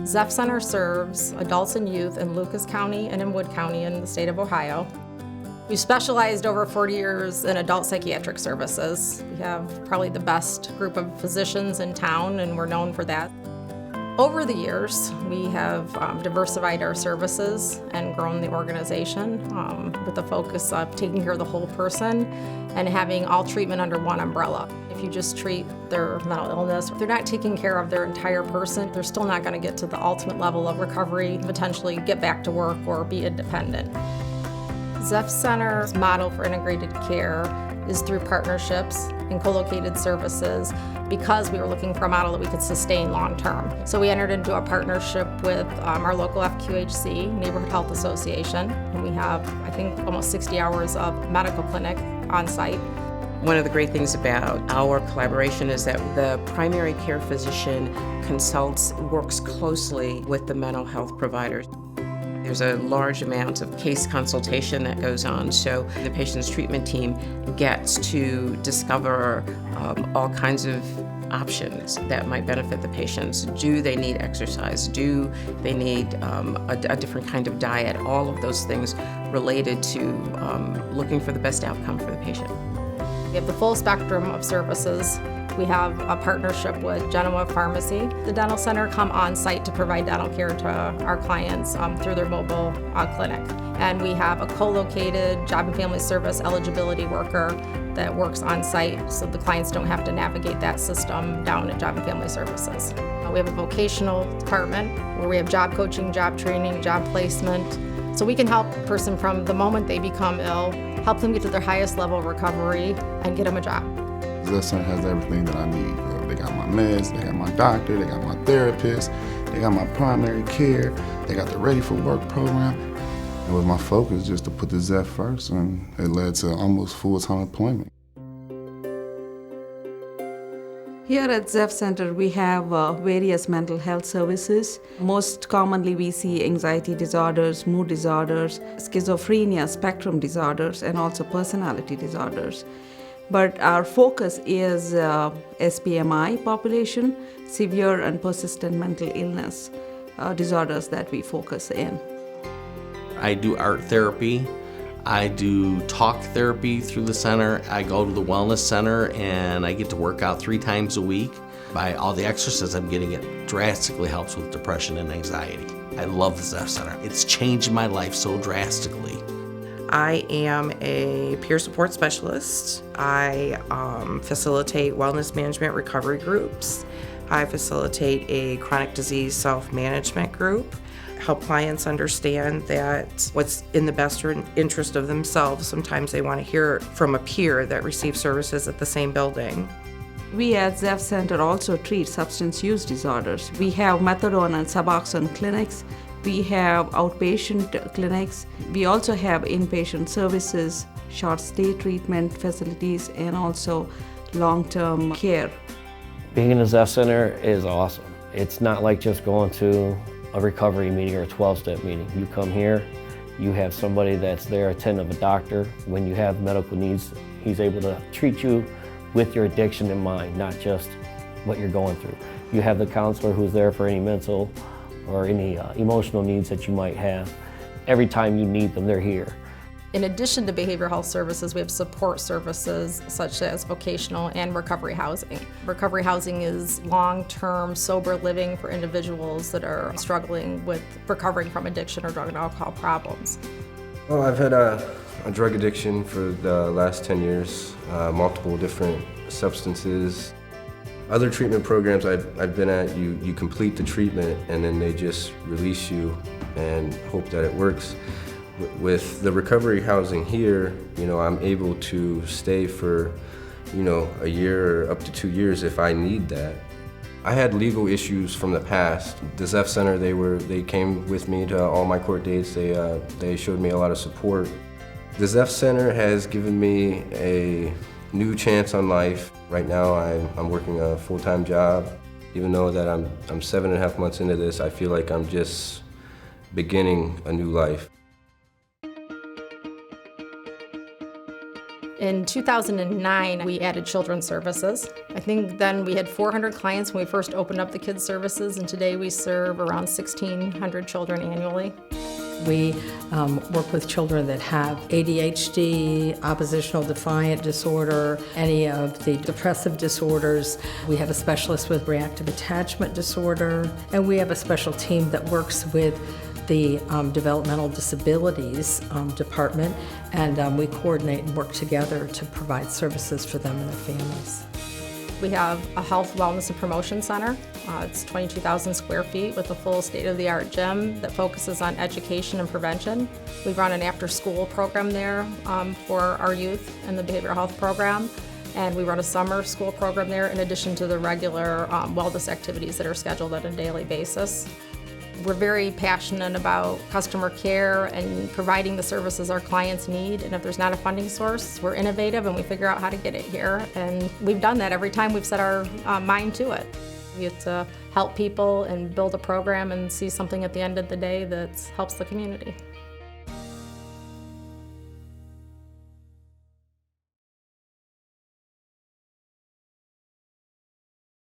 Zepf Center serves adults and youth in Lucas County and in Wood County in the state of Ohio. We've specialized over 40 years in adult psychiatric services. We have probably the best group of physicians in town, and we're known for that. Over the years, we have diversified our services and grown the organization with the focus of taking care of the whole person and having all treatment under one umbrella. If you just treat their mental illness, they're not taking care of their entire person. They're still not going to get to the ultimate level of recovery, potentially get back to work or be independent. Zepf Center's model for integrated care is through partnerships and co-located services because we were looking for a model that we could sustain long-term. So we entered into a partnership with our local FQHC, Neighborhood Health Association, and we have, I think, almost 60 hours of medical clinic on site. One of the great things about our collaboration is that the primary care physician consults, works closely with the mental health providers. There's a large amount of case consultation that goes on, so the patient's treatment team gets to discover all kinds of options that might benefit the patients. Do they need exercise? Do they need a different kind of diet? All of those things related to looking for the best outcome for the patient. We have the full spectrum of services. We have a partnership with Genoa Pharmacy. The dental center come on site to provide dental care to our clients through their mobile clinic. And we have a co-located job and family service eligibility worker that works on site so the clients don't have to navigate that system down at Job and Family Services. We have a vocational department where we have job coaching, job training, job placement. So we can help a person from the moment they become ill, help them get to their highest level of recovery and get them a job. Zepf Center has everything that I need. They got my meds, they got my doctor, they got my therapist, they got my primary care, they got the Ready for Work program. It was my focus just to put the Zepf first, and it led to almost full-time employment. Here at Zepf Center, we have various mental health services. Most commonly, we see anxiety disorders, mood disorders, schizophrenia, spectrum disorders, and also personality disorders. But our focus is SPMI population, severe and persistent mental illness disorders that we focus in. I do art therapy. I do talk therapy through the center. I go to the wellness center and I get to work out 3 times a week. By all the exercise I'm getting, it drastically helps with depression and anxiety. I love the Zepf Center. It's changed my life so drastically. I am a peer support specialist. I facilitate wellness management recovery groups. I facilitate a chronic disease self-management group. Help clients understand that what's in the best interest of themselves. Sometimes they want to hear from a peer that receives services at the same building. We at Zepf Center also treat substance use disorders. We have methadone and Suboxone clinics. We have outpatient clinics. We also have inpatient services, short stay treatment facilities, and also long-term care. Being in the Zepf Center is awesome. It's not like just going to a recovery meeting or a 12-step meeting. You come here, you have somebody that's there, attentive, a doctor. When you have medical needs, he's able to treat you with your addiction in mind, not just what you're going through. You have the counselor who's there for any mental or any emotional needs that you might have. Every time you need them, they're here. In addition to behavioral health services, we have support services such as vocational and recovery housing. Recovery housing is long-term sober living for individuals that are struggling with recovering from addiction or drug and alcohol problems. Well, I've had a drug addiction for the last 10 years, multiple different substances. Other treatment programs I've been at, you complete the treatment and then they just release you and hope that it works. With the recovery housing here, I'm able to stay for, a year or up to 2 years if I need that. I had legal issues from the past. The Zepf Center, they came with me to all my court dates. They showed me a lot of support. The Zepf Center has given me a new chance on life. Right now, I'm working a full-time job. Even though that I'm 7.5 months into this, I feel like I'm just beginning a new life. In 2009, we added children's services. I think then we had 400 clients when we first opened up the kids' services, and today we serve around 1,600 children annually. We work with children that have ADHD, oppositional defiant disorder, any of the depressive disorders. We have a specialist with reactive attachment disorder, and we have a special team that works with the developmental disabilities department, and we coordinate and work together to provide services for them and their families. We have a health, wellness, and promotion center. It's 22,000 square feet with a full state-of-the-art gym that focuses on education and prevention. We run an after-school program there for our youth in the behavioral health program, and we run a summer school program there in addition to the regular wellness activities that are scheduled on a daily basis. We're very passionate about customer care and providing the services our clients need, and if there's not a funding source, we're innovative and we figure out how to get it here, and we've done that every time we've set our mind to it. We get to help people and build a program and see something at the end of the day that helps the community.